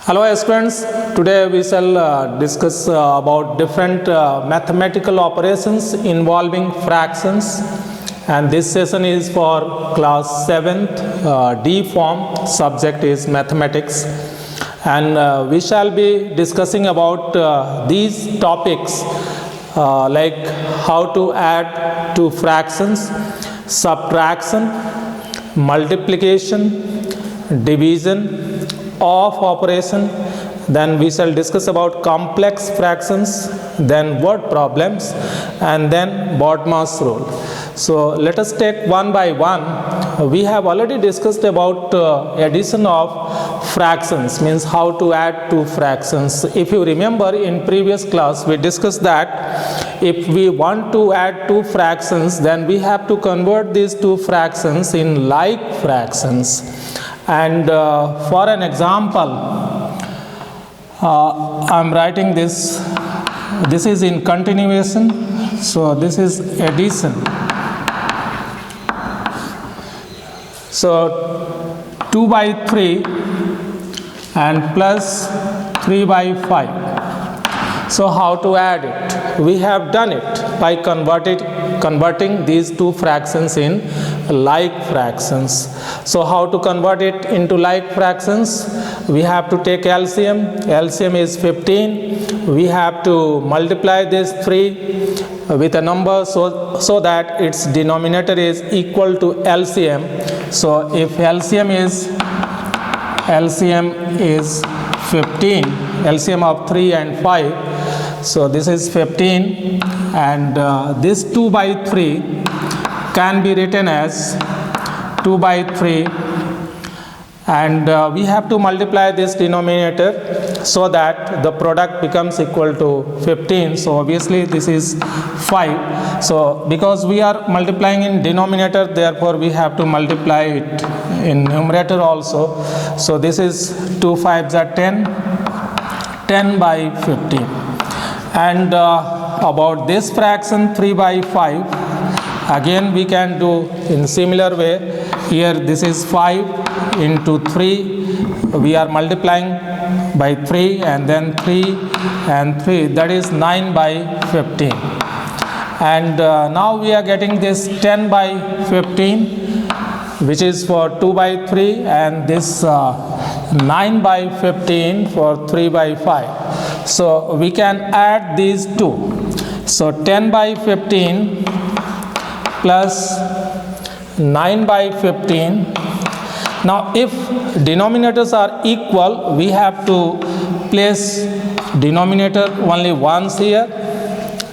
Hello students, today we shall discuss about different mathematical operations involving fractions, and this session is for class 7th D form. Subject is mathematics, and we shall be discussing about these topics like how to add two fractions, subtraction, multiplication, division of operation. Then we shall discuss about complex fractions, then word problems, and then BODMAS rule. So let us take one by one. We have already discussed about addition of fractions, means how to add two fractions. If you remember, in previous class we discussed that if we want to add two fractions, then we have to convert these two fractions in like fractions. And for an example, I am writing this. This is in continuation, so this is addition. So 2 by 3 and plus 3 by 5. So how to add it? We have done it by converting these two fractions in like fractions. So how to convert it into like fractions? We have to take LCM. LCM is 15. We have to multiply this 3 with a number so that its denominator is equal to LCM. So if LCM is 15, LCM of 3 and 5, so this is 15, and this 2 by 3 can be written as 2 by 3, and we have to multiply this denominator so that the product becomes equal to 15. So obviously this is 5. So because we are multiplying in denominator, therefore we have to multiply it in numerator also. So this is 2 5s are 10, 10 by 15. And about this fraction 3 by 5, again we can do in similar way. Here this is 5 into 3, we are multiplying by 3, and then 3 and 3, that is 9 by 15. And now we are getting this 10 by 15, which is for 2 by 3, and this 9 by 15 for 3 by 5. So we can add these two. So 10 by 15 plus 9 by 15. Now if denominators are equal, we have to place denominator only once here,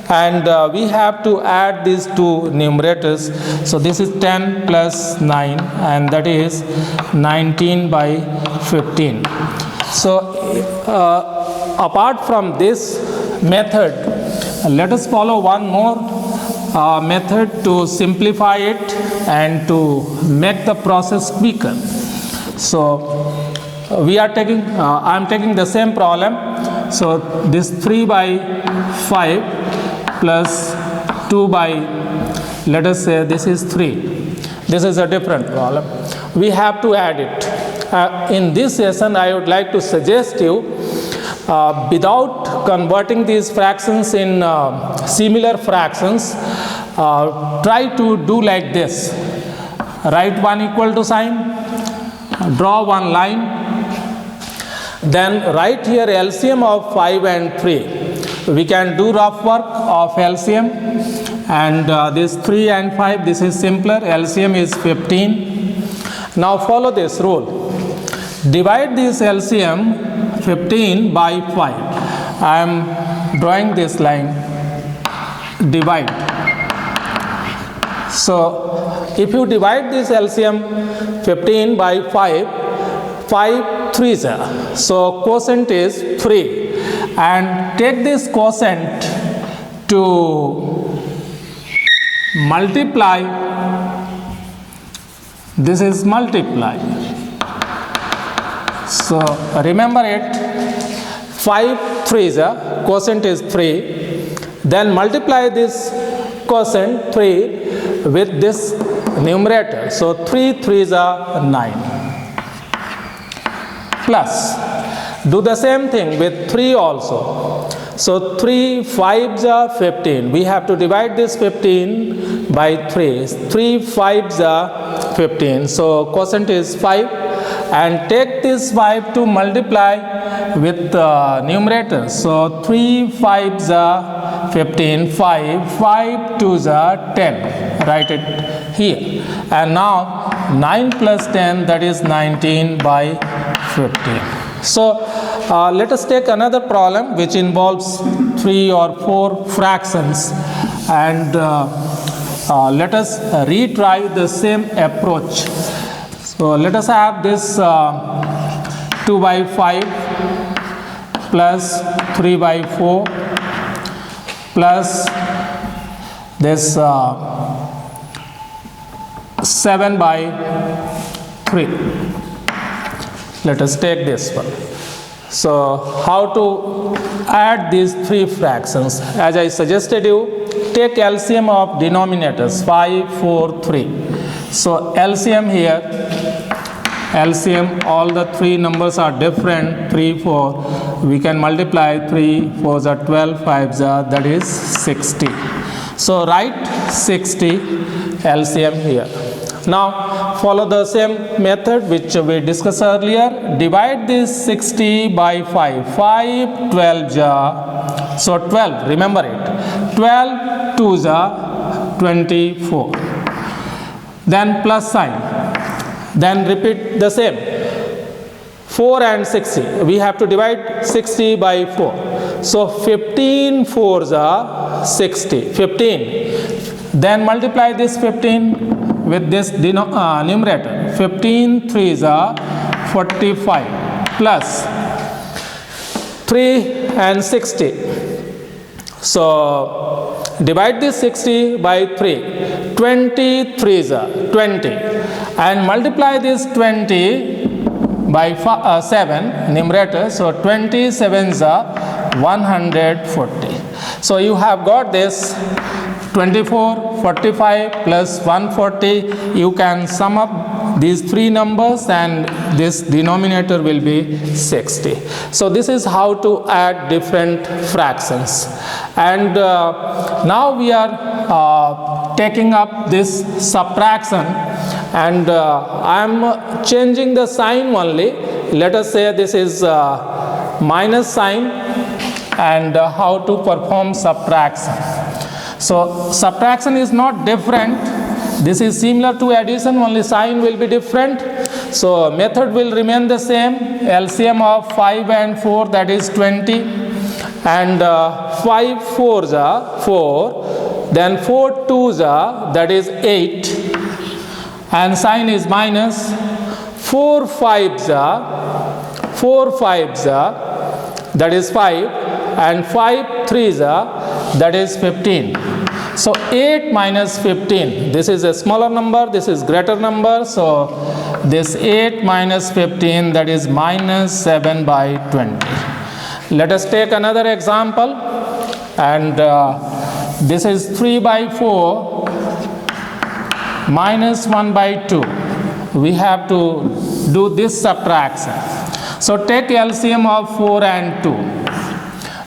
and we have to add these two numerators. So this is 10 plus 9, and that is 19 by 15. So apart from this method, let us follow one more method to simplify it and to make the process quicker. So we are taking, I am taking the same problem. So this 3 by 5 plus 2 by, let us say this is 3. This is a different problem. We have to add it. In this session, I would like to suggest you, without converting these fractions in similar fractions, try to do like this. Write one equal to sign, draw one line, then write here LCM of 5 and 3. We can do rough work of LCM, and this 3 and 5, this is simpler. LCM is 15. Now follow this rule. Divide this LCM 15 by 5. I am drawing this line, divide. So if you divide this LCM 15 by 5, 5 3s are, so quotient is 3, and take this quotient to multiply, this is multiply. So remember it, 5 3s are, quotient is 3, then multiply this quotient 3 with this numerator. So 3 3s are 9. Plus Do the same thing with 3 also. So 3 5s are 15. We have to divide this 15 by 3. 3 5s are 15. So quotient is 5. And take this 5 to multiply with numerator. So 3 5s are 15. 5 2s are 10. Write it here. And now 9 plus 10, that is 19 by 15. So let us take another problem which involves 3 or 4 fractions, and let us retry the same approach. So let us have this 2 by 5 plus 3 by 4 plus this 7 by 3. Let us take this one. So how to add these 3 fractions? As I suggested you, take LCM of denominators 5, 4, 3. So LCM here, LCM, all the 3 numbers are different, 3, 4. We can multiply 3, 4s are 12, 5s are, that is 60. So write 60 LCM here. Now follow the same method which we discussed earlier. Divide this 60 by 5. 5 12 ja. So 12, remember it. 12 2s are 24. Then plus sign. Then repeat the same. 4 and 60. We have to divide 60 by 4. So 15 4s are 60. 15. Then multiply this 15 with this numerator. 15 3s are 45 plus 3 and 60. So divide this 60 by 3. 20 3s are 20, and multiply this 20 by 7 numerator. So 27s are 140. So you have got this 24, 45 plus 140. You can sum up these 3 numbers and this denominator will be 60. So this is how to add different fractions. And now we are taking up this subtraction, and I am changing the sign only. Let us say this is minus sign, and how to perform subtraction. So subtraction is not different. This is similar to addition, only sign will be different. So method will remain the same. LCM of 5 and 4, that is 20. And 5 4s are 4. Then 4 2s are, that is 8. And sign is minus. 4 5s are, that is 5. And 5 3s are, that is 15. So 8 minus 15, this is a smaller number, this is greater number. So this 8 minus 15, that is minus 7 by 20. Let us take another example, and this is 3 by 4 minus 1 by 2. We have to do this subtraction. So take LCM of 4 and 2.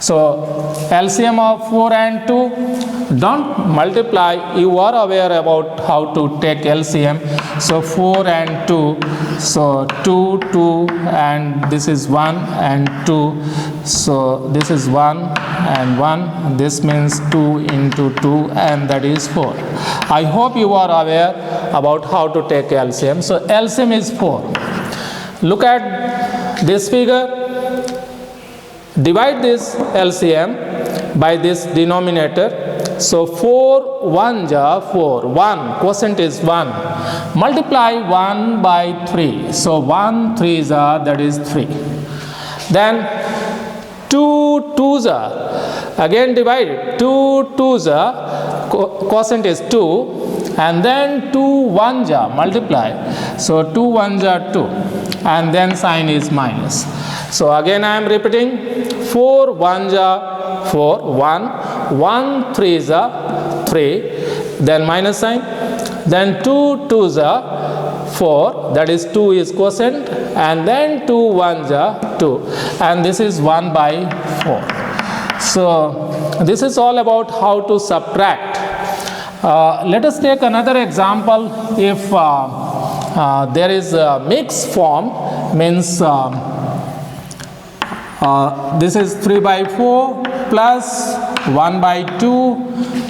So LCM of 4 and 2, don't multiply, you are aware about how to take LCM. So 4 and 2, so 2, 2, and this is 1 and 2. So this is 1 and 1, this means 2 into 2, and that is 4. I hope you are aware about how to take LCM. So LCM is 4. Look at this figure. Divide this LCM by this denominator. So 4 1 ja 4. 1, quotient is 1. Multiply 1 by 3. So 1 3s are, that is 3. Then 2 2s are, again divided. 2 2s are, quotient is 2. And then 2 1 ja, multiply. So 2 1 ja 2. And then sign is minus. So again I am repeating. 4 1 ja 4, 1, 1 3 ja 3, then minus sign, then 2 2 ja 4, that is 2 is quotient, and then 2 1 ja 2, and this is 1 by 4. So this is all about how to subtract. Let us take another example. If there is a mixed form, means this is 3 by 4 plus 1 by 2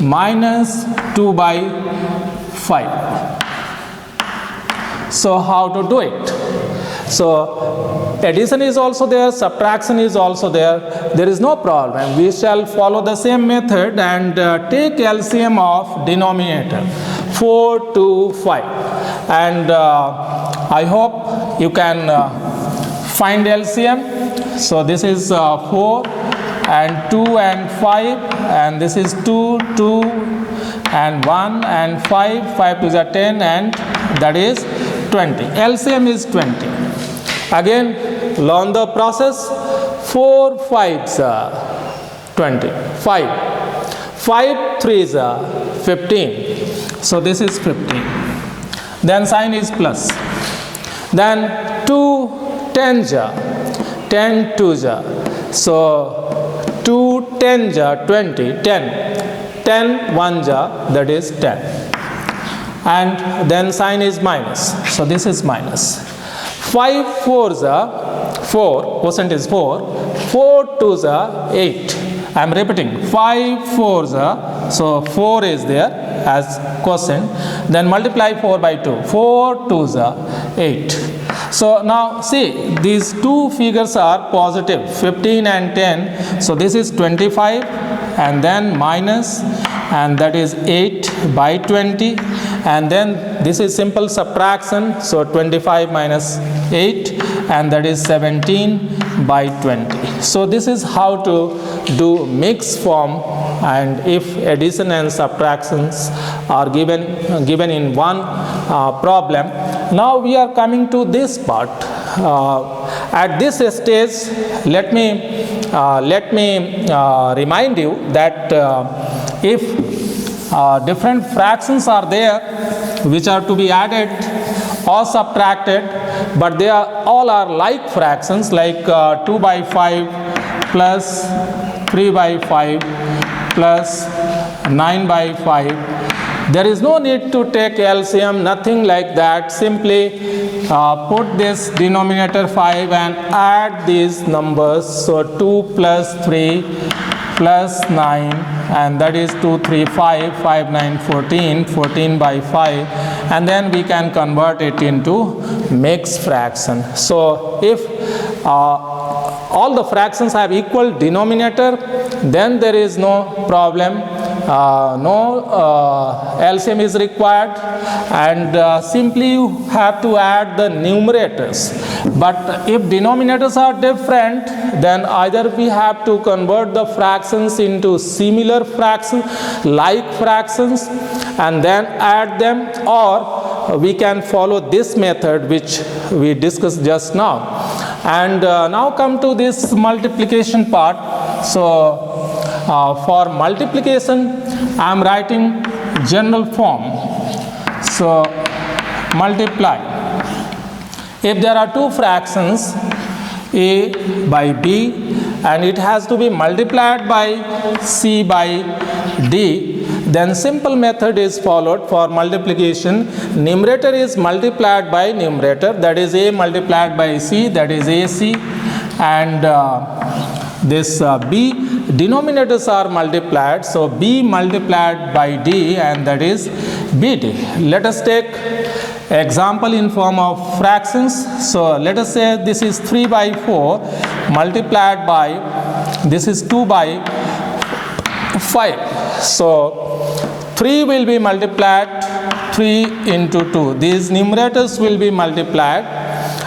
minus 2 by 5. So how to do it? So addition is also there, subtraction is also there. There is no problem. We shall follow the same method and take LCM of denominator 4 to 5. And I hope you can find LCM. So this is 4 and 2 and 5, and this is 2, 2 and 1 and 5, 5 to the 10, and that is 20. LCM is 20. Again, learn the process. 4 5s are 20. 5 3s are 15. So this is 15. Then sign is plus. Then 2 10s are 10 2s are. So 2 10s are 20. 10 1s are, that is 10. And then sign is minus. So this is minus. 5 4s are 4, quotient is 4. 4 2s are 8. I am repeating, 5 4s are, so 4 is there as quotient. Then multiply 4 by 2. 4 2s are 8. So now see, these two figures are positive, 15 and 10. So this is 25, and then minus, and that is 8 by 20. And then this is simple subtraction. So 25 minus 8, and that is 17 by 20. So this is how to do mixed form, and if addition and subtractions are given in one problem. Now we are coming to this part. At this stage, let me remind you that if different fractions are there which are to be added or subtracted, but they are all are like fractions, like 2 by 5 plus 3 by 5 plus 9 by 5. There is no need to take LCM, nothing like that. Simply put this denominator 5 and add these numbers. So 2 plus 3 plus 9, and that is 2 3 5, 5 9 14, 14 by 5, and then we can convert it into mixed fraction. So if all the fractions have equal denominator, then there is no problem. No LCM is required, and simply you have to add the numerators. But if denominators are different, then either we have to convert the fractions into similar fractions, like fractions, and then add them, or we can follow this method which we discussed just now. And now come to this multiplication part. So for multiplication, I am writing general form. So multiply. If there are two fractions, A by B, and it has to be multiplied by C by D, then simple method is followed for multiplication. Numerator is multiplied by numerator, that is A multiplied by C, that is AC, and this B denominators are multiplied, so B multiplied by D, and that is BD. Let us take example in form of fractions. So let us say this is 3 by 4 multiplied by, this is 2 by 5. So 3 will be multiplied 3 into 2. These numerators will be multiplied,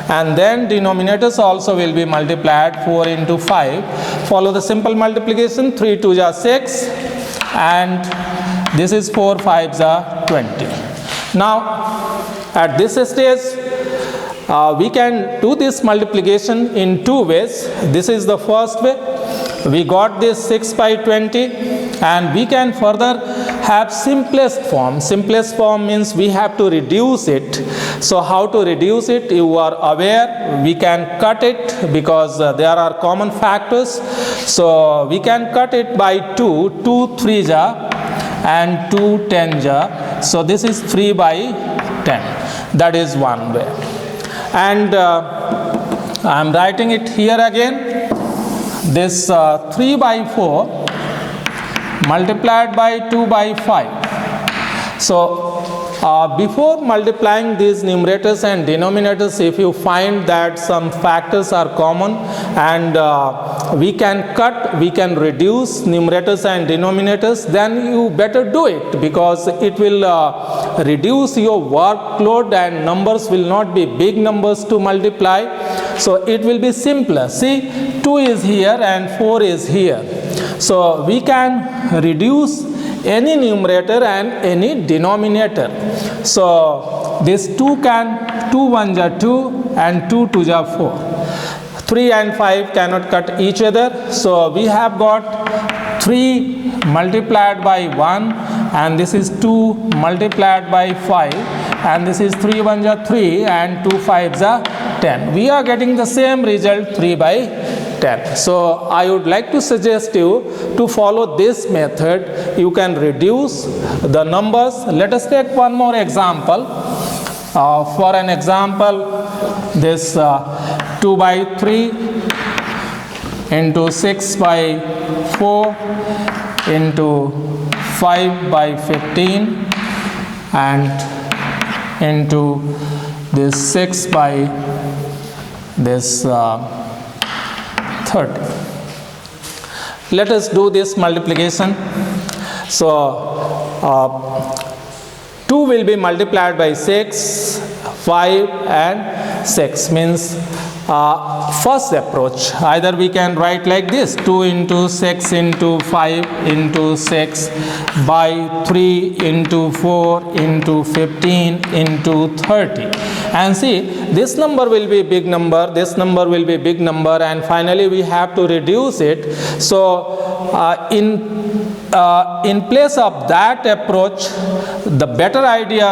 and then denominators also will be multiplied 4 into 5. Follow the simple multiplication. 3 2s are 6, and this is 4 5s are 20. Now at this stage we can do this multiplication in two ways. This is the first way. We got this 6 by 20, and we can further have simplest form. Simplest form means we have to reduce it. So how to reduce it? You are aware we can cut it because there are common factors. So we can cut it by 2, 2 3 ja and 2 10 ja. So this is 3 by 10. That is one way. And I am writing it here again. This 3 by 4 multiplied by 2 by 5. So before multiplying these numerators and denominators, if you find that some factors are common and we can cut, we can reduce numerators and denominators, then you better do it, because it will reduce your workload and numbers will not be big numbers to multiply. So it will be simpler. See, 2 is here and 4 is here. So we can reduce any numerator and any denominator. So this 2 can, 2 1 ja 2 and 2 2 ja 4. 3 and 5 cannot cut each other. So we have got 3 multiplied by 1, and this is 2 multiplied by 5, and this is 3 1 ja 3 and 2 5 ja 10. We are getting the same result, 3 by 10. So I would like to suggest you to follow this method. You can reduce the numbers. Let us take one more example. For an example, this 2 by 3 into 6 by 4 into 5 by 15 and into this 6 by this 30. Let us do this multiplication. So 2 will be multiplied by 6, 5 and 6, means first approach. Either we can write like this: 2 into 6 into 5 into 6 by 3 into 4 into 15 into 30. And see, this number will be big number, this number will be big number, and finally we have to reduce it. So in place of that approach, the better idea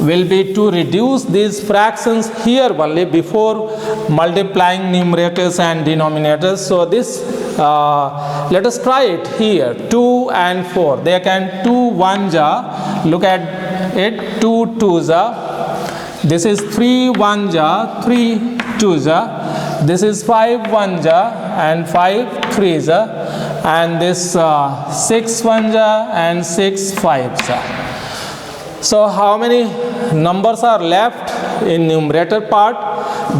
will be to reduce these fractions here only before multiplying numerators and denominators. So this, let us try it here. 2 and 4, they can 2 1 ja, look at it, 2 2 ja. This is 3 1 ja, 3 2 ja. This is 5 1 ja and 5 3 ja. And this 6 1 ja and 6 5 ja. So how many numbers are left in numerator part?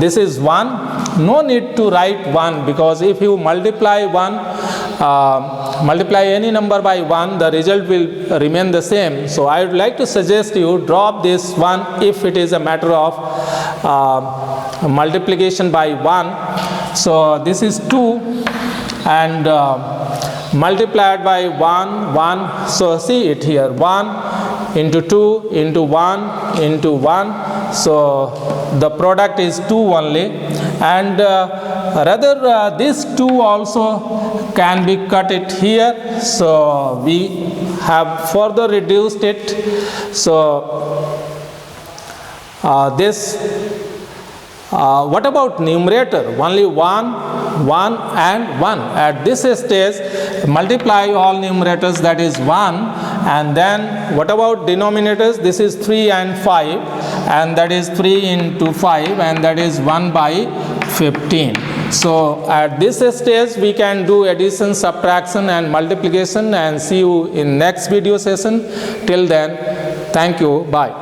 This is 1. No need to write 1, because if you multiply any number by 1, the result will remain the same. So I would like to suggest you drop this 1 if it is a matter of multiplication by 1. So this is 2 and multiplied by 1, 1. So see it here, 1 into 2 into 1 into 1. So the product is 2 only, and rather this 2 also can be cut it here. So we have further reduced it. So what about numerator? Only 1, 1 and 1. At this stage, multiply all numerators, that is 1. And then what about denominators? This is 3 and 5, and that is 3 into 5, and that is 1 by 15. So at this stage we can do addition, subtraction and multiplication, and see you in next video session. Till then, thank you, bye.